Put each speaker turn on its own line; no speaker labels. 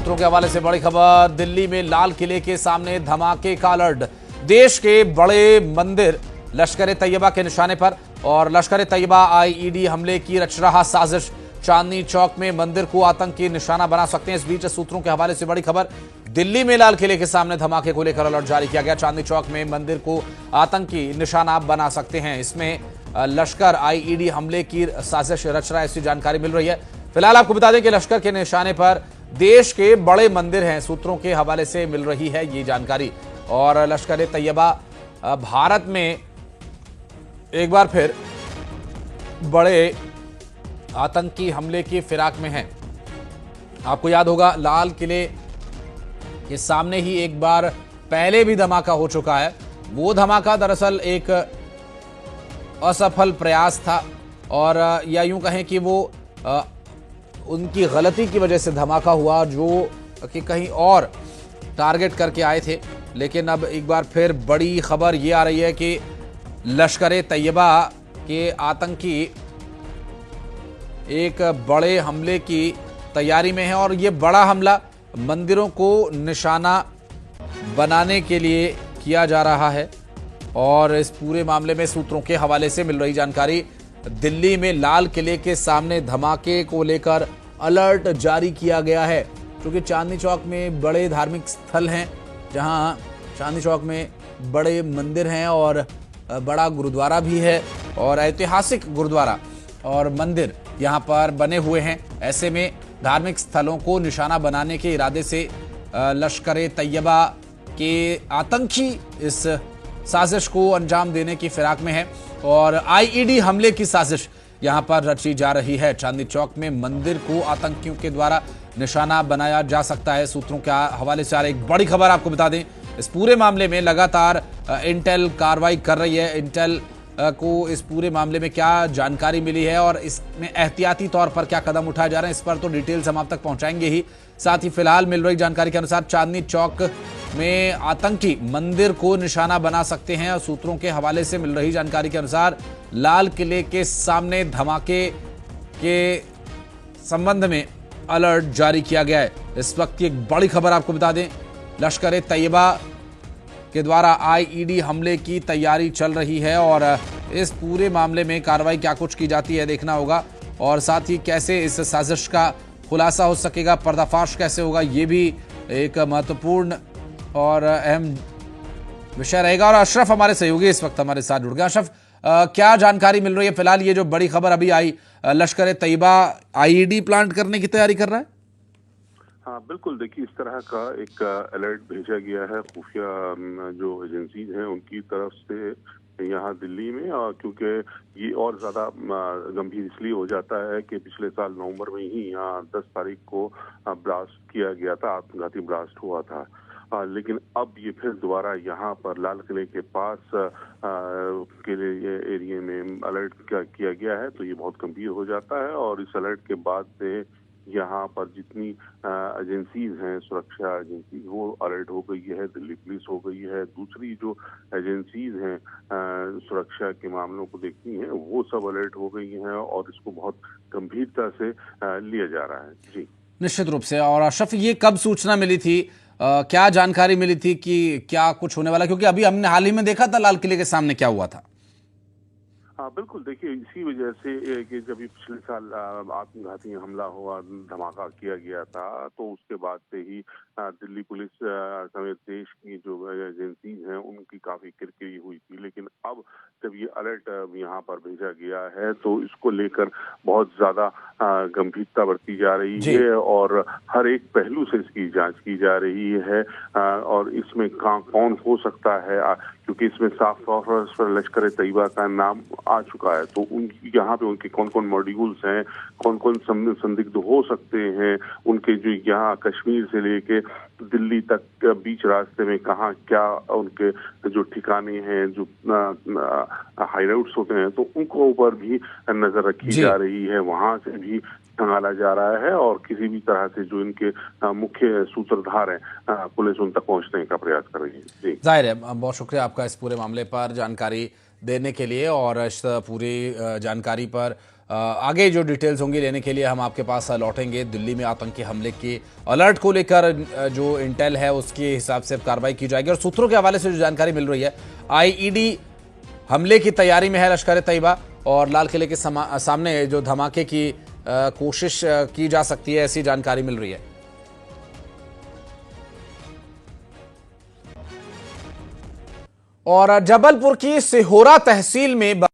सूत्रों के हवाले से बड़ी खबर। दिल्ली में लाल किले के सामने धमाके का अलर्ट। देश के बड़े मंदिर लश्कर ए तैयबा के निशाने पर और लश्कर ए तैयबा आईईडी हमले की रच रहा साजिश। चांदनी चौक में मंदिर को आतंकी निशाना बना सकते हैं। इस बीच सूत्रों के हवाले से बड़ी खबर। दिल्ली में लाल किले के सामने धमाके को लेकर अलर्ट जारी किया गया। चांदनी चौक में मंदिर को आतंकी निशाना बना सकते हैं। इसमें लश्कर आईईडी हमले की साजिश रच रहा है, ऐसी जानकारी मिल रही है। फिलहाल आपको बता दें कि लश्कर के निशाने पर देश के बड़े मंदिर हैं। सूत्रों के हवाले से मिल रही है ये जानकारी। और लश्कर ए तैयबा भारत में एक बार फिर बड़े आतंकी हमले की फिराक में है। आपको याद होगा लाल किले के सामने ही एक बार पहले भी धमाका हो चुका है। वो धमाका दरअसल एक असफल प्रयास था और या यूं कहें कि वो उनकी गलती की वजह से धमाका हुआ, जो कि कहीं और टारगेट करके आए थे। लेकिन अब एक बार फिर बड़ी खबर ये आ रही है कि लश्कर ए तैयबा के आतंकी एक बड़े हमले की तैयारी में है और ये बड़ा हमला मंदिरों को निशाना बनाने के लिए किया जा रहा है। और इस पूरे मामले में सूत्रों के हवाले से मिल रही जानकारी, दिल्ली में लाल किले के सामने धमाके को लेकर अलर्ट जारी किया गया है। क्योंकि चांदनी चौक में बड़े धार्मिक स्थल हैं, जहां चांदनी चौक में बड़े मंदिर हैं और बड़ा गुरुद्वारा भी है और ऐतिहासिक गुरुद्वारा और मंदिर यहां पर बने हुए हैं। ऐसे में धार्मिक स्थलों को निशाना बनाने के इरादे से लश्कर ए तैयबा के आतंकी इस साजिश को अंजाम देने की फिराक में है और आईईडी हमले की साजिश यहां पर रची जा रही है। चांदनी चौक में मंदिर को आतंकियों के द्वारा निशाना बनाया जा सकता है। सूत्रों के हवाले से एक बड़ी खबर आपको बता दें, इस पूरे मामले में लगातार इंटेल कार्रवाई कर रही है। इंटेल को इस पूरे मामले में क्या जानकारी मिली है और इसमें एहतियाती तौर पर क्या कदम उठाए जा रहे हैं, इस पर तो डिटेल्स हम आप तक पहुंचाएंगे ही। साथ ही फिलहाल मिल रही जानकारी के अनुसार चांदनी चौक में आतंकी मंदिर को निशाना बना सकते हैं। और सूत्रों के हवाले से मिल रही जानकारी के अनुसार लाल किले के सामने धमाके के संबंध में अलर्ट जारी किया गया है। इस वक्त की एक बड़ी खबर आपको बता दें, लश्कर ए तैयबा के द्वारा आईईडी हमले की तैयारी चल रही है और इस पूरे मामले में कार्रवाई क्या कुछ की जाती है देखना होगा। और साथ ही कैसे इस साजिश का खुलासा हो सकेगा, पर्दाफाश कैसे होगा, ये भी एक महत्वपूर्ण और अहम विषय रहेगा। और अशरफ हमारे सहयोगी इस वक्त हमारे साथ जुड़ गए। अशरफ, क्या जानकारी मिल रही है फिलहाल? ये जो बड़ी खबर अभी आई, लश्कर ए तैयबा आईईडी प्लांट करने की तैयारी कर रहा है।
हाँ बिल्कुल, देखिए इस तरह का एक अलर्ट भेजा गया है खुफिया जो एजेंसीज हैं उनकी तरफ से यहाँ दिल्ली में। क्योंकि ये और ज़्यादा गंभीर इसलिए हो जाता है कि पिछले साल नवंबर में ही यहाँ 10 तारीख को ब्लास्ट किया गया था, आत्मघाती ब्लास्ट हुआ था। लेकिन अब ये फिर दोबारा यहाँ पर लाल किले के पास किले एरिया में अलर्ट किया गया है, तो ये बहुत गंभीर हो जाता है। और इस अलर्ट के बाद से यहाँ पर जितनी एजेंसीज हैं, सुरक्षा एजेंसी, वो अलर्ट हो गई है। दिल्ली पुलिस हो गई है, दूसरी जो एजेंसीज हैं सुरक्षा के मामलों को देखती हैं, वो सब अलर्ट हो गई हैं और इसको बहुत गंभीरता से लिया जा रहा है। जी
निश्चित रूप से। और अशरफ, ये कब सूचना मिली थी, क्या जानकारी मिली थी कि क्या कुछ होने वाला? क्योंकि अभी हमने हाल ही में देखा था लाल किले के सामने क्या हुआ था।
हाँ बिल्कुल, देखिए इसी वजह से कि जब पिछले साल आत्मघाती हमला हुआ, धमाका किया गया था, तो उसके बाद से ही दिल्ली पुलिस समेत देश की जो एजेंसीज हैं उनकी काफी किरकिरी हुई थी। लेकिन अब जब ये अलर्ट यहाँ पर भेजा गया है तो इसको लेकर बहुत ज्यादा गंभीरता बरती जा रही है और हर एक पहलू से इसकी जांच की जा रही है। और इसमें कौन हो सकता है, क्योंकि इसमें साफ तौर पर लश्कर ए तैयबा का नाम आ चुका है, तो उनकी यहाँ पे उनके कौन कौन मॉड्यूल्स हैं, कौन कौन संदिग्ध हो सकते हैं, उनके जो यहाँ कश्मीर से लेके दिल्ली तक बीच रास्ते में कहाँ क्या उनके जो ठिकाने हैं, जो हाईलाइट्स होते हैं, तो उनको ऊपर भी नजर रखी जा रही है। वहां से भी खंगाला जा रहा है और किसी भी तरह से जो इनके मुख्य सूत्रधार हैं पुलिस उन तक पहुंचने का प्रयास कर रही है। जी
जाहिर है, बहुत शुक्रिया आपका इस पूरे मामले पर जानकारी देने के लिए और इस पूरी जानकारी पर आगे जो डिटेल्स होंगी लेने के लिए हम आपके पास लौटेंगे। दिल्ली में आतंकी हमले के अलर्ट को लेकर जो इंटेल है उसके हिसाब से कार्रवाई की जाएगी। और सूत्रों के हवाले से जो जानकारी मिल रही है, आईईडी हमले की तैयारी में है लश्कर तैयबा और लाल किले के सामने जो धमाके की कोशिश की जा सकती है, ऐसी जानकारी मिल रही है। और जबलपुर की सिहोरा तहसील में